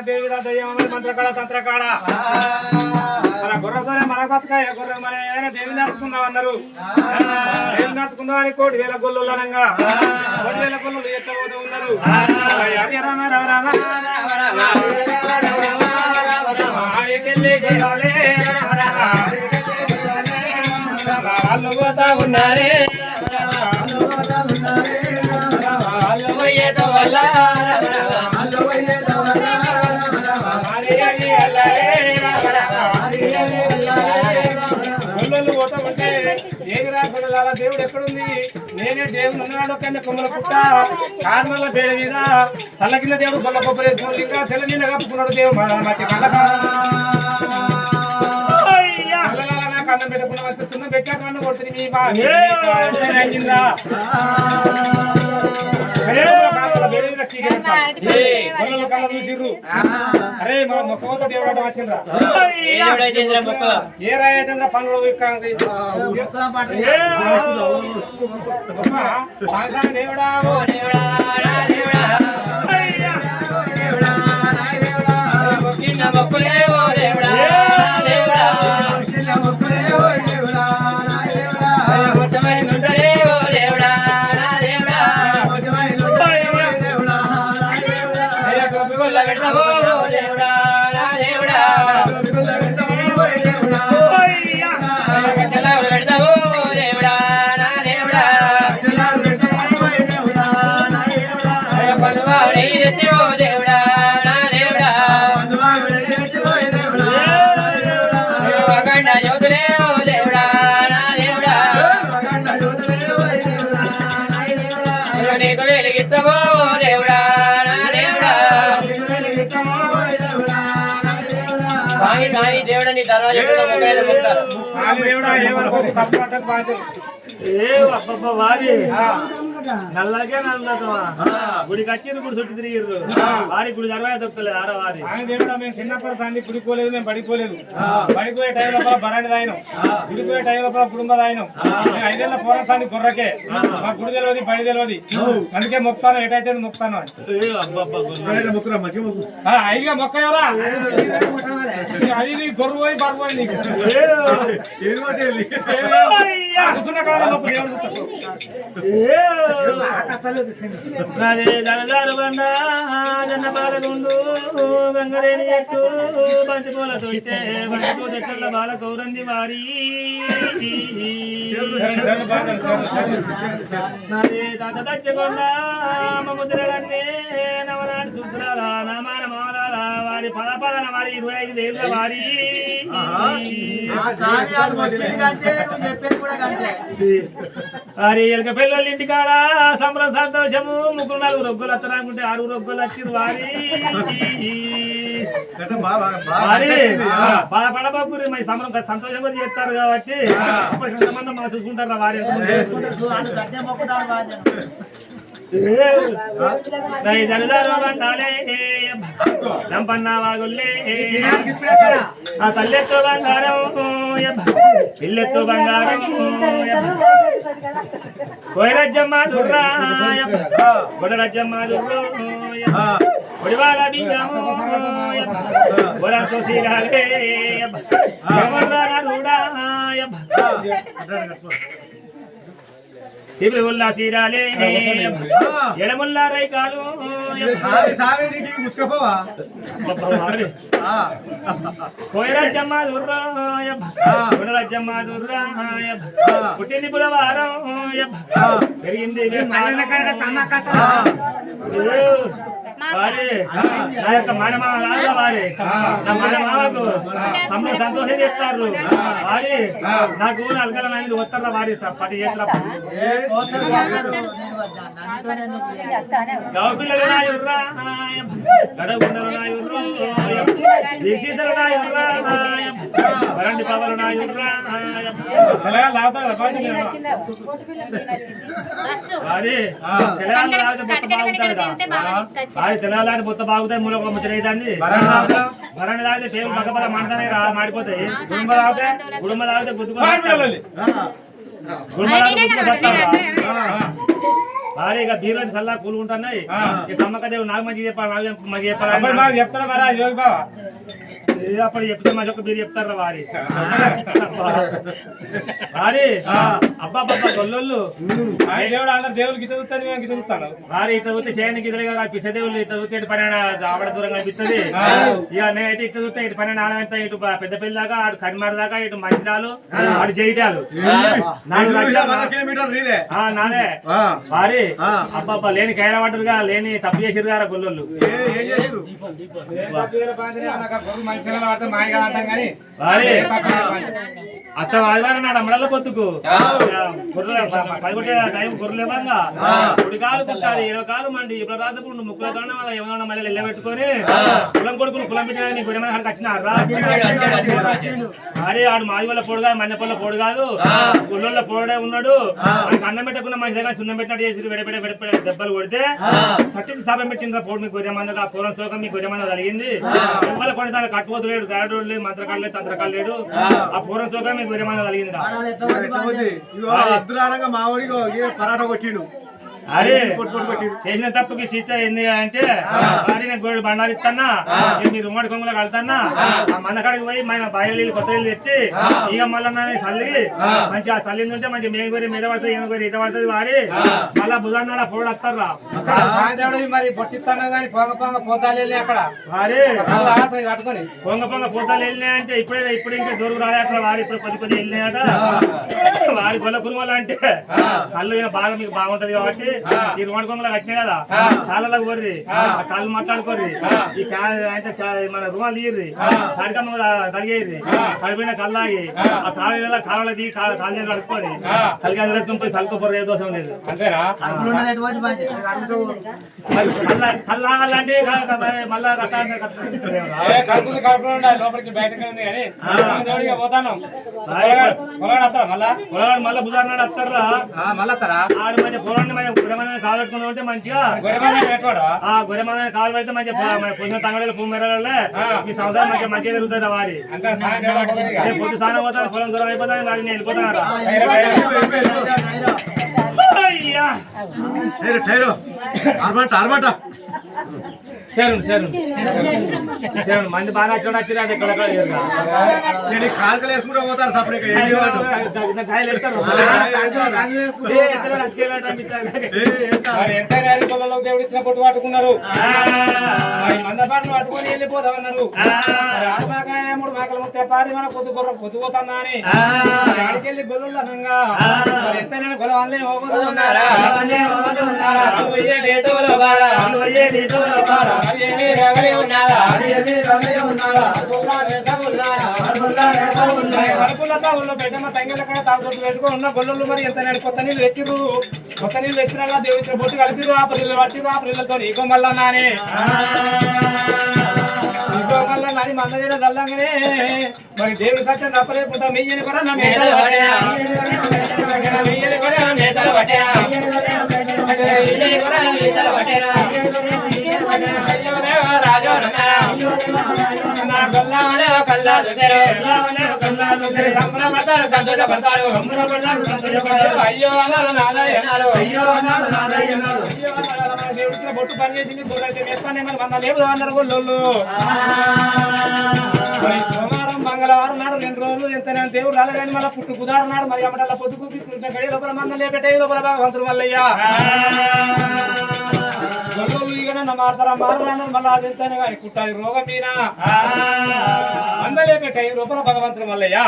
దేవి మంత్రకాడ తంత్రకాడ మన గుర్రతోనే మన బతకాయ గుర్ర మన ఏమైనా దేవి నడుచుకుందాం అన్నారు. దేవి నడుచుకుందాం అని 1,000 గొల్లు అనంగా 1,000 గొల్లు ఎచ్చబోతూ ఉన్నారు. హరి రామ రామ రామ వాళ్ళు పోతా ఉన్నారే దేవుడు ఎక్కడుంది? నేనే దేవుడు ఉన్నాడు కన్నా కొమ్మల పుట్ట కార్మల పేడ మీద తల్ల కింద దేవుడు గొల్ల కొబ్బరేసుకున్నాడు. ఇంకా తెల్ల నిండా కప్పుకున్నాడు దేవుడు మధ్య కన్నం పెట్టకుండా వస్తే సున్న పెట్టా కన్ను కొడుతుంది మీ అరే మన మొక్క దేవుడు వచ్చిండ్రా ఏ రాజేంద్ర పనులు దేవుడా దేవుడని వారి నల్లగే నల్లదమా గుడికి వచ్చింది గుడి చుట్టూ తిరిగిర్రు వారి గుడి తర్వాత దొక్కలేదు ఆడవారి దేవుడా మేము చిన్నప్పటి తండ్రి గుడిపోలేదు మేము పడిపోలేదు పడిపోయే టైం లోపల బరాండి తాయినాం గుడిపోయే టైం లోపల కుటుంబ తాయినాం 5 ఏళ్ల పోరాటాన్ని గుర్రకే మా గుడి తెలియదు బడి తెలియదు అందుకే మొక్తాను ఎటైతే మొక్తాను అయిగా మొక్క ఎవరా అది నీ గొర్రె పోయి పడిపోయి నీకు కూర్చున్న కాలంలో దేవుడు దళదారు బండ జన్న బాలగుండు గంగరేని ఎట్టు బంతి పూల తోయితే బండిపూల బాల కౌరంది వారి నాదే తాత దచ్చకొండ ముద్రలన్నీ నవనాడు శుద్రాల నామాన మాలాల వారి పదపదన వారి 25,000 వారి వారి ఎలక పిల్లల ఇంటికాడ సంబరం సంతోషము 3-4 రొగ్గులు వస్తారనుకుంటే 6 రొగ్గులు వచ్చింది వారి పడబాకురి మరి సంబరం సంతోషంగా చేస్తారు కాబట్టి ఎంతమంది మా చూసుకుంటారా వారి దంపన్న వాగుల్లే ఆ తల్లెత్తు బంగారం పిల్లెత్తు బంగారం కోయరజ్జమ్మ దుర్రాయ గొడరజ్జమ్మ దుర్రు ఒడివాల బియ్యము సీరాలే తిరువుల్లా సీరాలే ఎడముల్లా రైకాలు కోయరజ్జమ్మ దుర్రాయ గుణరజ్జమ్మ దుర్రాయ పుట్టింది బుధవారం పెరిగింది వారి నా యొక్క మనమామ లాగా వారి నా మనమామకు తమ్ముడు సంతోషం చెప్తారు వారి నాకు 4 వస్తారా వారి 10 చేతుల గౌపిల్లలు నా యుర్రా గడగుండలు నా యుర్రు దీక్షితులు నా యుర్రా వరండి పవలు నా యుర్రా వారి తెలంగాణ తెలంగాణ మొత్తం బాగుతాయి మూల ఒక ముచ్చట అవుతుంది వరండి తాగితే పేరు పక్కపక్క మంటనే మాడిపోతాయి గుడుమ తాగితే గుద్దుకొని భారీ ఇక బీర్లని సల్లా కూలుకుంటున్నాయి. ఈ సమ్మక్క దేవుడు నాకు మంచి చెప్పాలి, నాకు మంచి చెప్పాలి మాకు చెప్తారా మరా యోగి బాబా? అప్పుడు చెప్తే మంచి ఒక మీరు చెప్తారా వారి వారి అబ్బా అబ్బా గొల్లోళ్ళు దేవుడు అందరు దేవుళ్ళు గిట్ట చూస్తాను మేము గిట్ట చూస్తాను. వారి ఇట్లా చూస్తే చేయని గిద్దలు కదా పిస దేవుళ్ళు ఇట్లా చూస్తే ఇటు పని ఆవిడ దూరంగా అనిపిస్తుంది. ఇక నేనైతే ఇట్లా చూస్తే ఇటు పని ఆడమంతా ఇటు పెద్ద పెళ్లి దాకా అటు కరిమార దాకా ఇటు మంచిరాలు అటు జైటాలు నాదే వారి అబ్బా లేని కైల పడ్డరుగా లేని తప్పు చేసిరు గారా గొల్లోళ్ళు. అచ్చ ఆదివారం నాడు అమ్మడల్ల పొద్దుకు పదకొట్టే టైం గొర్రెలేమంగా కుడికాలు పుట్టాలి 7 కాలు మండి ఇప్పుడు రాజపుండు ముక్కుల కాడ వాళ్ళ ఏమన్నా మళ్ళీ నిలబెట్టుకొని కులం కొడుకులు కులం పెట్టిన గుడిమైన కాడికి వచ్చినారా అరే ఆడు మాది వల్ల పొడు కాదు మన్నెపల్ల పొడు కాదు గుళ్ళల్లో పొడే ఉన్నాడు. ఆయనకు అన్నం పెట్టకుండా మన దగ్గర సున్నం పెట్టినట్టు చేసి విడపెడ దెబ్బలు కొడితే సట్టించి సభ పెట్టిండ్రా పోడు మీ గొర్రె మంద ఆ పూర్వం శోకం మీ గొర్రె మంద కలిగింది. దెబ్బలు కొట్టి దాన్ని కట్టుకోలేడు గాడు లేదు మంత్రకాలు లేదు తంత్రకాలు లేడు ఆ పూర్వం శోకం మీ గొర్రె మంద కలిగిందిరా. పరాట కొట్టిండు. అరే చేసిన తప్పుకి సీత ఏంది అంటే గోడు బండారు ఇస్తానా మీరు ఉమ్మడి కొంగులో కడతానా మందకాడికి పోయి మన బాయిల నీళ్ళు కొత్త నీళ్ళు తెచ్చి ఇక మళ్ళీ చల్లి మంచి ఆ చల్లింది ఉంటే మంచి మేము గొర్రె మీద పడుతుంది ఈయన గొర్రె ఇట పడుతుంది వారి మళ్ళా బుధాన్న పొడు వస్తారా మరి పొట్టిస్తాను కానీ పొంగ పొంగ పోతాలు వెళ్ళి అక్కడ వారి కట్టుకొని పొంగ పొంగ పోతాలు వెళ్ళినాయంటే ఇప్పుడు ఇంకా దొరుకు రాలే అట్లా వారి ఇప్పుడు కొద్ది వెళ్ళినాయట. వారి గొల్ల కురుమలు అంటే కళ్ళు బాగా మీకు బాగుంటది కాబట్టి ఈ రోడ్ కొంగలు కట్టినాయి కదా కాళ్ళకు కొర్రి కాళ్ళు మాట్లాడుకోర్రి ఈ అంటే మన రుమాలు తీయర్రి కడకమ్మ తలిగేయ్యి కడిపోయిన కళ్ళాగి ఆ కాళ్ళ కాళ్ళ దిగి కాళ్ళు కడుక్కొని కలిగి వేసుకొని పోయి తలుకోపోరు ఏ దోషం లేదు. కళ్ళాగాలంటే మళ్ళా లోపలికి బయటకు పోతాను మళ్ళా బుధారు నాడు వస్తారా మళ్ళీ ఆడు మంచి పొలాన్ని గొర్రెమందని కాలు పెట్టుకుని ఉంటే మంచిగా ఆ గొర్రెమందని కాలు పెడితే మంచిగా పొద్దున తంగడలు భూమి మెరలే ఈ సంవత్సరం మంచిగా మంచిగా జరుగుతుంది వారి పొద్దు స్నానం పోతాను పొలం దూరం అయిపోతాను వారి నేను వెళ్ళిపోతాను. మంది బాగా నచ్చడం అది ఎక్కడ కాలుకలు వేసుకుంటూ పోతారు సపరేట్ దేవుడు ఇచ్చిన పొట్టు పట్టుకున్నారు మందపాట్లు పట్టుకొని వెళ్ళిపోతామన్నారు. ఆడమాకాయ 3 మేకలు ముత్తే పారి మన పొద్దు పోతుందా అని ఆడికెళ్ళి గొల్లు అనంగా ఎంతైనా గొల వాళ్ళే పెట్టుకున్న గొల్లలు మరి ఎంత కొత్త నీళ్ళు తెచ్చిర్రు. కొత్త నీళ్ళు తెచ్చిన దేవుడి బొట్టు కలిపిరు ఆ పిల్లలు పట్టిరు ఆ పిల్లలతో నీకో మళ్ళా నాని ఇంకో మళ్ళా నాని మన దగ్గర చల్లంగానే మరి దేవుడి సత్యం తప్పలేకుండా మెయ్యని కూడా నా మేతలు అయ్యో దేవుడికి బొట్టు పని చేసింది దూరైతే వేస్తానే మరి మన లేదు అన్నారు వాళ్ళు. సోమవారం మంగళవారం నాడు 2 రోజులు ఎంత దేవుడు రాలే కానీ మళ్ళీ పుట్టు బుధారం నాడు మరి అమ్మటల్లా పొద్దుకు గడి లోపల మంద లేపెట్టే లోపల భగవంతుడు మల్లయ్యా మారుతారా మారున్నాను మళ్ళీ అది ఎంతైనా కానీ కుట్టాలి రోగం మీద మందలే పెట్టాయి లోపల భగవంతుడు మల్లయ్యా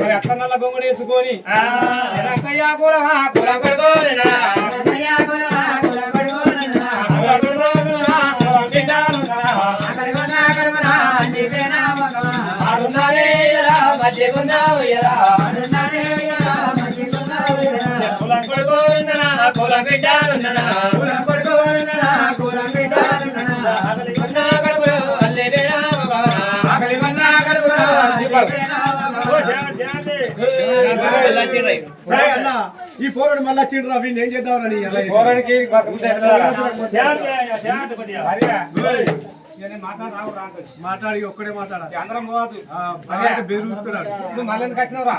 మరి అక్క నల్ల గొంగుడు వేసుకొని ఈ పోరాడు మళ్ళా చీడరా వీళ్ళు ఏం చేద్దామని మాట్లాడి ఒక్కడే మాట్లాడాలి అందరం పోవద్దు బెదిరిస్తున్నాడు నువ్వు మళ్ళీ ఎందుకు వచ్చినావురా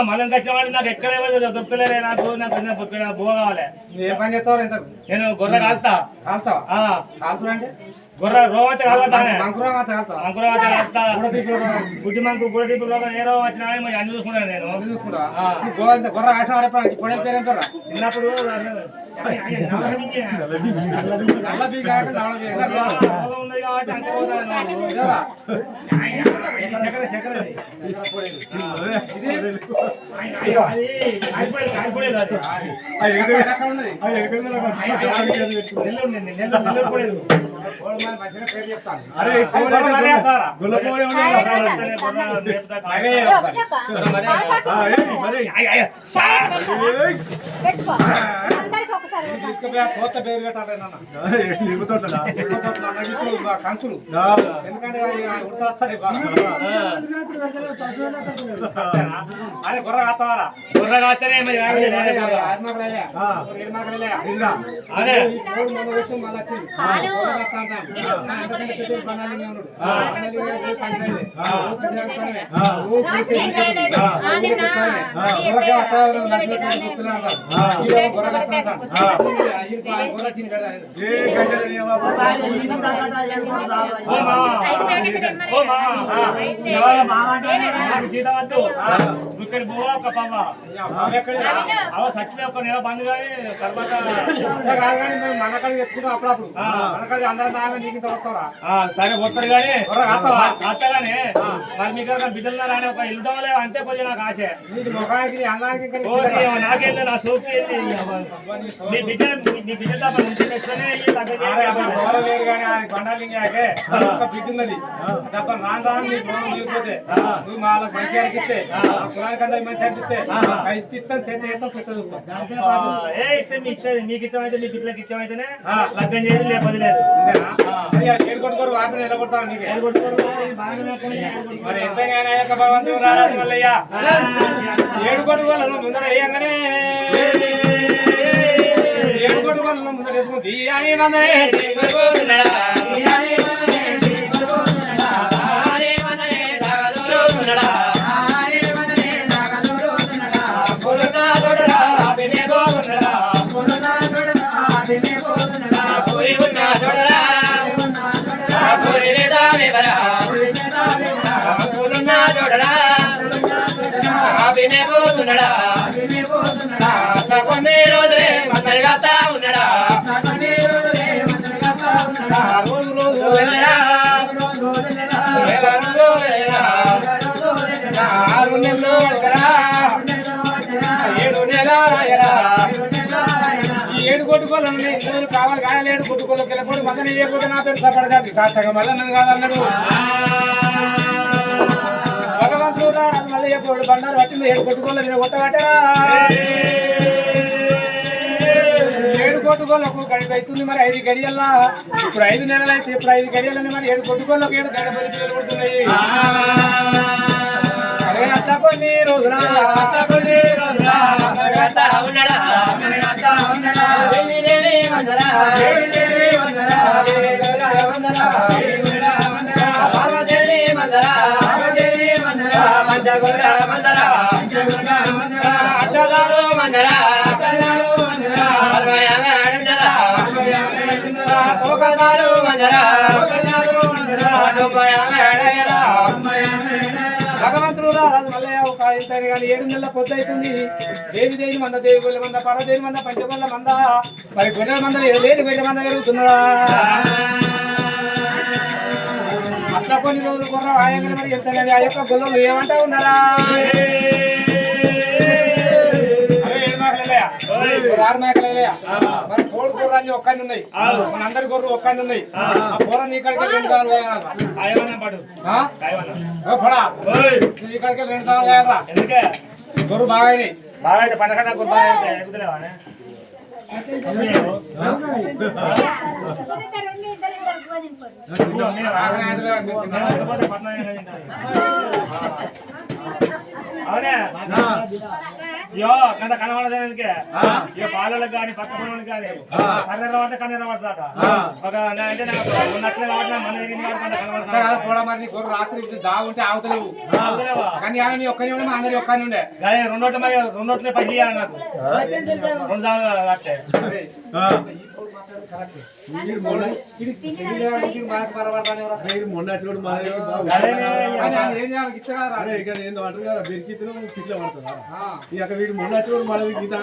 మనం వచ్చిన వాడు నాకు ఎక్కడ దొరుకుతలేరే నాకు బువ్వ కావాలి నువ్వు ఏ పని చేస్తావు ఎంత నేను గొర్రె కాల్తా కాలుతావా కాల్చుడు అంటే గొర్రె రోవతే కాల్తానే మంకురం మాత్రం కాలుతావా అంకురవతే కాల్తా గుడ్డి మంకు గుడ్డి రోగం ఏ రోగం వచ్చినా కానీ అన్ని చూసుకున్నాను నేను చూసుకుంటావా గొర్ర కాసిన వారే ఇప్పుడు పేరు ఎంత చిన్నప్పుడు నల్ల బీ కాక నల్ల బీ రోగం ఉన్నది కాబట్టి అంతే పోతాను కంచులు ఎందుకంటే అరే గొర్ర కాస్తావారా గొర్రె కాస్తేనే మరి అదే ఇక్కడ పోవా ఒక పవ్వ అవ సచ్చిన ఒక నెల బంద్ కానీ తర్వాత మనకాడికి తెచ్చుకుంటాం అప్పుడప్పుడు మనకాడికి అందరం దాకా నీకు వస్తారా సరే వస్తారు కానీ కాస్తగానే మరి మీకు బిడ్డలు రాని ఒక ఇల్లు కావాలి అంటే కొద్దిగా నాకు ఆశ నీకు ముఖానికి అందానికి నాకేంటి నా సోకి నీ బిడ్డ నుంచి తెచ్చుకొని లేదు కానీ బండాలింగాకే బిడ్డ ఉన్నది తప్ప రాను నీ గృహం మిగిలిపోతే నువ్వు మా మంచి అనిపిస్తే కులానికి అందరికి మంచి అనిపిస్తే ఇస్తాను చేత మీకు ఇష్టమైతే మీ బిడ్డలకు ఇష్టమైతేనే లగ్గం చేయడం లేకపోతే లేదు ఏడు కొట్టుకోరు వాటిని నిలబడతాను నీకు మరి ఎంతైనా భగవంతుడు రారాజు వల్లయ్యా ఏడు కొట్టుకోవాలను ముందర వేయంగానే ఏడు కొట్టుకోవాలను ముందర వేసుకుంది అని మందరే కొన్ని రోజులే మందరిగా ఉన్నాడా రోజు రోజు ఆరు నెలలు 7 నెలలు ఏడు కొట్టుకోవాలని ఇందులో కావాలి కాయాలి ఏడు కొట్టుకోలేక వెళ్ళిపోయి మందని చేయకపోతే నా పేరు సపడగాది కాస్తంగా మళ్ళీ నన్ను కాదన్నాడు భగవంతుడు మళ్ళీ చెప్పాడు బండారు వచ్చింది ఏడు కొట్టుకోలేదు నేను కొట్టగట్టరా ఏడు కొట్టుకోలకు గడిపి అవుతుంది మరి 5 గడియల్లా ఇప్పుడు 5 నెలలు అయితే ఇప్పుడు 5 గడియలని మరి 7 కొట్టుకోలకు 7 గడపలి పిల్లలు పడుతున్నాయి అరే అట్లా కొన్ని రోజుల భగవంతుడు రాదు మళ్ళీ ఒక ఇంతని కానీ 7 నెలల పొద్దు అవుతుంది దేవి దేవి మంద దేవి గొల్ల మంద పరదేవి మంద పంచగొల్ల మంద మరి గొర్రెల మంద లేని గొర్రెల మంద పెరుగుతున్నదా అట్లా కొన్ని రోజులు గొర్ర ఆయంగా మరి ఎంత ఆ యొక్క గొల్లలు ఏమంటా ఉన్నారా మరి కోడి కూర అన్ని ఒక్కని ఉన్నాయి మన అందరి గొర్రెలు ఒక్కని ఉన్నాయి ఆ కూర నీ ఇక్కడికి 2 కావాలి నీ ఇక్కడికి 2 కావాలి ఎందుకే గొర్రె బాగా బాగా పండగ గొర్రె ఎగుతలేవా బాగా అవునే యో కంత కనబడదానికి ఇక పాలలకు కానీ పక్క పనులకు కానీ కన్నెర పడితే కన్నెర పడతాట ఒక అంటే నాకు నచ్చలే కాబట్టి మన మరి రాత్రి దాగుంటే ఆగుతలేవు కానీ నీ ఒక్కని ఉండే మా అందరి ఒక్కని ఉండే రెండోట్లే పది నాకు 2 సార్లు కట్టే మొన్న చూడు ఇక వీడు మొన్న చూడు మన గీత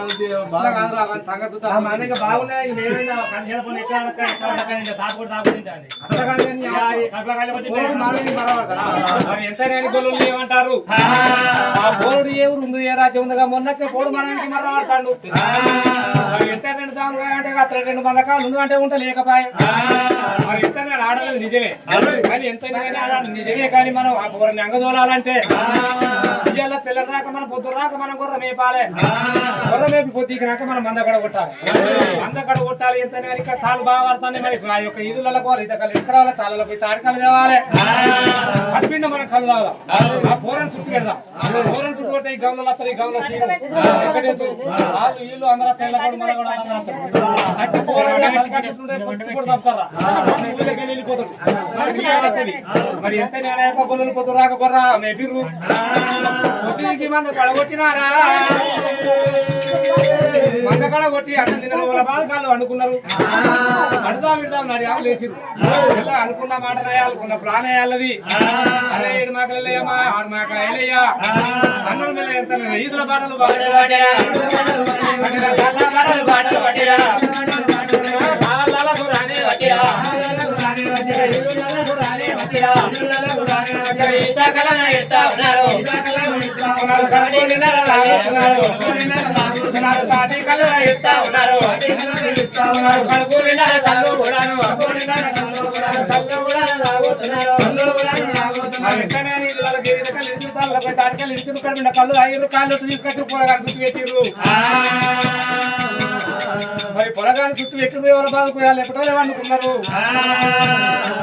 బాగున్నాయి ఎంతైనా గొల్లు ఏమంటారు ఆ పోరుడు ఏ ఊరు ఉంది ఏ రాజ్యం ఉందిగా మొన్నట్లే పోడు మనకి మరవాడతాడు ఎంత 2 దాములు అంటే అతను 2 బంధకాలు ఉంది అంటే ఉంటా లేకపోయా మరి ఎంతైనా ఆడలేదు నిజమే కానీ ఎంతైనా నిజమే కానీ మనం ఆ పోరని అంగదోలాలంటే ఇవాళ తెల్లరాక మనం పొద్దు రాక మనం గుర్ర మేపాలి గుర్ర మేపి పొద్దుకినాక మనం మంద కడ కొట్టాలి మంద కడ కొట్టాలి ఎంతైనా ఇక్కడ తాళ్ళు బాగా పడుతుంది మరి ఆ యొక్క ఈదులలో పోవాలి ఇతకాలు ఎక్కడాలి తాళ్ళలో పోయి తాడకాలు తేవాలి కడిపిండ మనం కళ్ళు తాగుదాం ఆ పోరని చుట్టూ పెడదాం పోరని చుట్టూ కొట్టే ఈ గౌన్లో వస్తారు ఈ గౌన్లో వెంకటేశ్వరు వాళ్ళు వీళ్ళు అందరూ తెల్లపడి మన కూడా మరి ఎంత గొల్లు పొద్దు రాక కొర్రా మేపిర్రు పొద్దుకి మంది పడగొట్టినారా మంద కడ కొట్టి అన్నం తిన్న వాళ్ళ బాధకాలు అనుకున్నారు అడుదా విడదాం నాడు ఆవులు వేసిరు ఇలా అనుకున్న మాట అనుకున్న ప్రాణయాలది అదే 7 మాకలు వేయమ్మా 6 మాకలు వేయయ్యా అన్నం మీద ఎంత ఈదుల బాటలు కళ్ళు 5 కాళ్ళు తీసుకొచ్చి పోరగాని చుట్టూ పెట్టిర్రు మరి పొరగాని చుట్టూ ఎక్కడ ఎవరు బాదుకోవాలి ఎప్పుడో లేవనుకున్నారు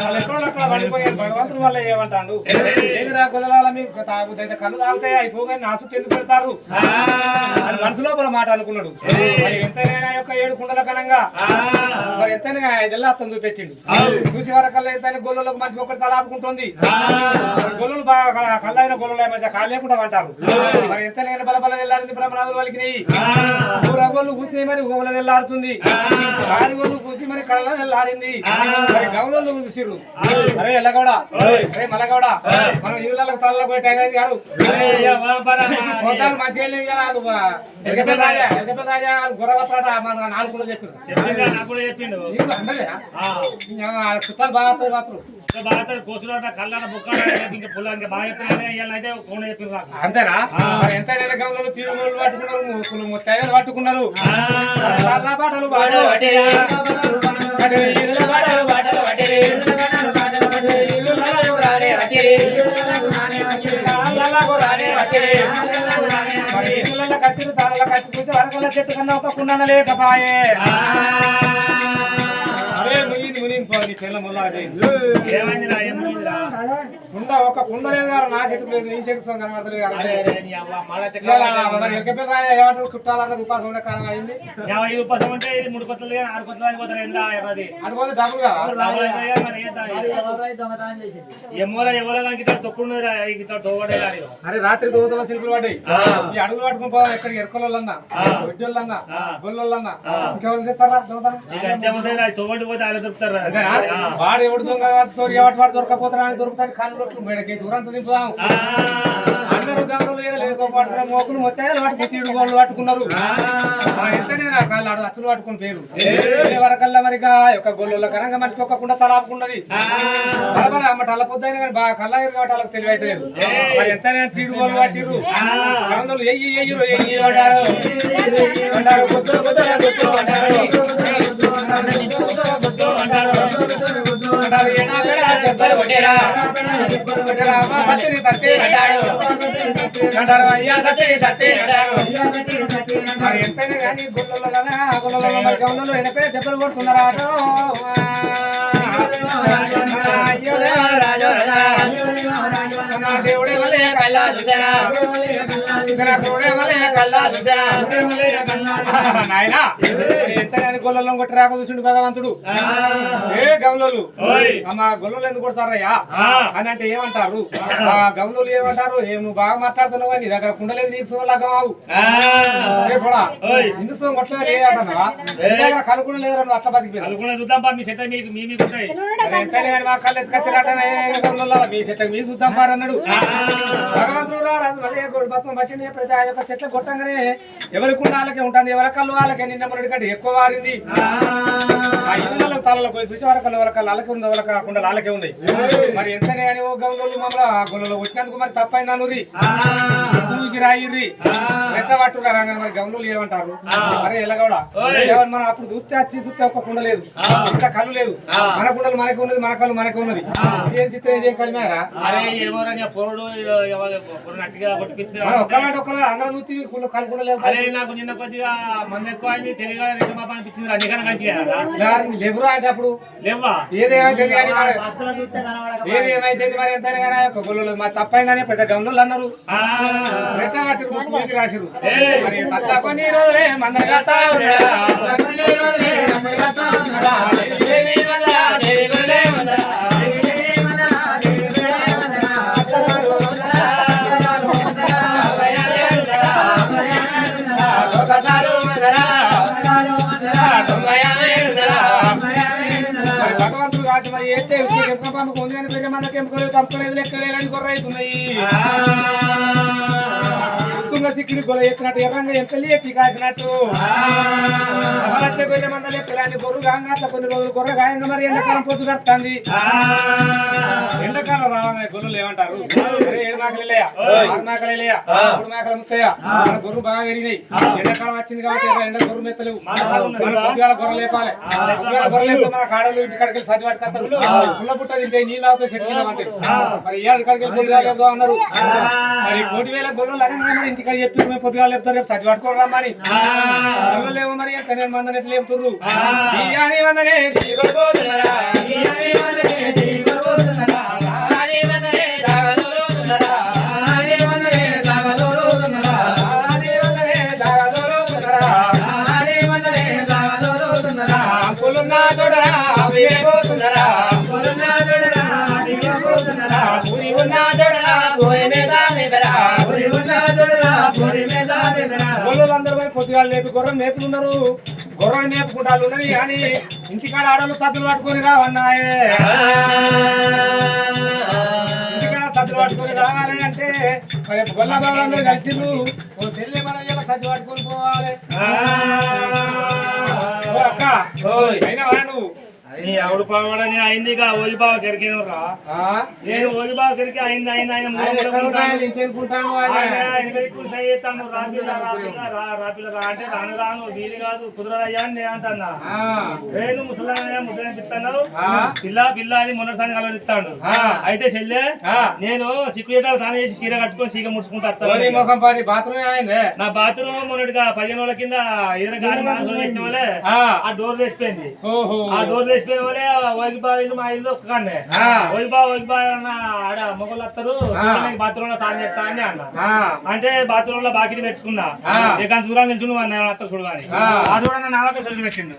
వాళ్ళు ఎక్కడో అక్కడ పడిపోయారు భగవంతుడు వల్ల ఏమంటాడు ఏమిరా గొల్లల మీకు తాగుతాయి కళ్ళు తాగుతాయి అయిపోగానే నా చుట్టూ ఎందుకు పెడతారు అని మనసు లోపల మాట అనుకున్నాడు మరి ఎంతైనా యొక్క 7 కుండల కనంగా మరి ఎంతైనా 5 ఏళ్ళ అర్థం చూపెట్టిండు చూసి వరకల్లా ఎంతైనా గొల్లలకు మనిషి ఒకటి తలాపుకుంటుంది గొల్లలు బాగా కళ్ళైన గొల్లల మధ్య కాలు లేకుండా అంటారు మరి ఎంతైనా బలబల వెళ్ళారింది బ్రహ్మనాథులు వాళ్ళకి గొల్లు కూసి మరి గోవుల వెళ్ళారుతుంది కారుగోళ్ళు కూసి మరి కళ్ళ వెళ్ళారింది మరి గౌరవులు చూసిర్రు అరే ఎల్లగౌడా అరే మల్లగౌడా మనం ఇళ్ళకు తలలో పోయి టైం అయింది కాదు మంచిగా రాజా గుర్రవతాడ మన 4 కూడా చెప్పిండు చుట్టాలు బాగా మాత్రం అంతేనా ఎంతైనా గౌరవులు తీరుగోళ్ళు పట్టుకున్నారు పట్టుకున్నారు పాటలు కత్తిలు తాళ కత్తి చూసి వరకల చెట్టు కన్నా ఒక కుండన లేకపాయే ఒక కుండ లేదు గారు నా చెట్టు లేదు నీ చెట్టు కనబడతలేదు ఏమంటారు చుట్టాలందరూ ఉపాసం ఉండే కారణం అయింది 5 ఉపాసం అంటే 3 కొత్తలు 6 కొత్తలు అయిపోతారు అనుకోదు డబ్బులుగా అరే రాత్రి దోతల శిల్పులు పడ్డాయి ఈ అడుగులు పట్టుకుని పోవాలి ఎక్కడికి ఎరకలన్నా ఉద్యోగులన్నా గొల్లన్నా ఇంకెవరు చెప్తారా వాడు ఎవడు దొంగ వాడు దొరకపోతారా దొరుకుతాడు కాళ్ళు రొట్లు ఊరంతా దింపుదాం అందరూ గౌరవం లేకపోతే మోకులు మొత్తాయి వాటికి తీడు గోళ్ళు పట్టుకున్నారు ఎంతనే నా కాళ్ళు ఆడు అచ్చులు పట్టుకుని పేరు వరకల్లా మరిగా యొక్క గొల్లు కనంగా మనిషికి ఒక్కకుండా తలాపుకున్నది అమ్మ టల్ల పొద్దున కానీ బాగా కళ్ళ కాబట్టి వాళ్ళకి తెలివైతలేదు మరి ఎంతనే తీడు గోళ్ళు పట్టిరు గౌరవులు ఎంతైనా కానీ గుళ్ళలో ఎనపై దెబ్బలు కొడుతున్నారా దేవుడే వల్లే కళ్ళ నాయనా ఎంత గొల్లలో కొట్టి రాక చూసిండు భగవంతుడు. ఏ గౌలోలు మా గొల్లలో ఎందుకు కొడతారయ్యా అని అంటే ఏమంటారు? ఆ గౌలోలు ఏమంటారు? నువ్వు బాగా మాట్లాడుతున్నావు నీ దగ్గర కుండలేదు నీకు లగ్గమావు కూడా ఇందు సో కొట్ల లేదంటున్నావా? కలుకుండా లేదా నువ్వు అట్లా బతికిపోయి చూద్దాం మీ చెట్ట మీకు మీ ఉంటాయి మా కళ్ళు ఎత్తుకొచ్చినట్టే మీ చెట్ట మీరు చూద్దాం పారు అన్నాడు భగవంతుడు. రాదు మళ్ళీ బతుకం వచ్చింది ప్రతి ఆ యొక్క చెట్ల కొట్టంగానే ఎవరి కుండ వాళ్ళకే ఉంటుంది, ఎవరి కళ్ళు వాళ్ళకే. నిన్న మొన్నటి కంటే ఎక్కువ వారింది. ఆ ఇళ్ళ తలలో పోయి చూసి వరకళ్ళు వరకళ్ళు వాళ్ళకే ఉంది, వాళ్ళ కుండ వాళ్ళకే ఉన్నాయి. మరి ఎంతనే అని ఓ గౌళ్ళు మమ్మల్ని ఆ గొల్లలో వచ్చినందుకు మరి తప్పైందా నుర్రి రాయిర్రి ఎంత పట్టురా మరి గౌళ్ళు ఏమంటారు? మరి ఎలా కూడా మనం అప్పుడు చూస్తే ఒక్క కుండ లేదు, ఇంకా కళ్ళు లేదు. మన కుండలు మనకి ఉన్నది, మన కళ్ళు మనకి ఉన్నది. ఏం చిత్రం ఇదేం కలిమారా? అరే ఏమోరా పొరడు నట్టుగా కొట్టిపించి ఒక్కరు అందరూ చూసి కళ్ళు కూడా లేదు. అరే నాకు నిన్న కొద్దిగా మంది ఎక్కువ అయింది తెలుగుగా అనిపించింది. అన్నికన్నా కనిపించారా లేవురా అంటే అప్పుడు లేవా ఏదేమైతే కానీ ఏది ఏమైతే మరి ఎంత కానీ గొల్లు మా తప్పైందని పెద్ద గమనులు అన్నారు. రాసిరు మరి కొన్ని రోజులే మందరగా భగవంతుడు కాదు మరి అయితే ఉంది అని పెరిగే మనకి ఎముకలు కప్పుకోలేదు, లెక్కలేని గొర్రె అవుతున్నాయి. సిక్కిడి గొల ఎత్తినట్టు ఎర్రంగా ఎంపెల్లి ఎత్తి కాసినట్టు గొర్రె మంద లెక్కలేని గొర్రె కాగా కొన్ని రోజులు గొర్రె గాయంగా మరి ఎండాకాలం పొద్దు కడుతుంది. ఎండాకాలం రావాలని గొర్రెలు ఏమంటారు? 7 మేకలేయా 6 మేకలేయా 3 మేకలు ముస్తాయా గొర్రెలు బాగా పెరిగినాయి. ఎండాకాలం వచ్చింది కాబట్టి ఎండ గొర్రె మెత్తలేవు. పొద్దుగాల గొర్రె లేపాలి. గొర్రె లేకపోతే మన కాడలు ఇంటి కడికి సర్ది పట్టుకొస్తారు. పుల్ల పుట్ట తింటే నీళ్ళు అవుతాయి చెట్టు అంటే మరి ఏడు కడికి పొద్దుగా లేపుదా అన్నారు. మరి 1,000 గొర్రెలు ఇంటికాడ చెప్పి మేము పొద్దుగా లేపుతారు, రేపు సర్ది పట్టుకోవడం రమ్మని. లేవు మరి ఎంత మందని ఎట్లా లేపుతుర్రు? గొర్రెలందరూ పోయి పొద్దుగా లేపి గొర్రెలు మేపులున్నారు. గొర్రెలు మేపుకుంటాలు ఉన్నది కానీ ఇంటికాడ ఆడలు సద్దులు పట్టుకొని రావన్నాయే. ఇంటికాడ సద్దులు పట్టుకొని రావాలి అంటే మరి గొల్ల బాగా కలిసిండు. ఓ చెల్లె మన సద్దు పట్టుకొని పోవాలి. అక్క అయినా నువ్వు ఆవిడ పావడని అయింది ఓలి బావ కెరికినరా నేను ఓలి బావ కెరికి అయింది ఆయన రాపిల రా అంటే రాను రాను వీలు కాదు కుదరదయ్యా అని నేను అంటున్నా. నేను ముసలాయన ముద్ర ఇస్తాను పిల్ల అని మొన్నటిసారి కలవరిస్తాడు. అయితే చెల్లె నేను సిక్కుచేటాలు స్నానం చేసి చీర కట్టుకొని చీక ముడుచుకుంటా నా బాత్రూమ్ మొన్నటిగా 15 రోజుల కింద ఎదురు వాళ్ళే ఆ డోర్ వేసిపోయింది. ఆ డోర్ వేసిపోయిన వాళ్ళే ఓగిబావి మా ఇల్లు ఒక్కనే ఓగిబా ఆడ మొగలు వస్తారు బాత్రూమ్ లో తాను చేస్తా అని అన్న. అంటే బాత్రూమ్ లో బాకీ పెట్టుకున్నా ఇక దూరం నుంచి నువ్వు అన్న చూడగాని ఆ చూడన్న నాలుగు పెట్టిండు.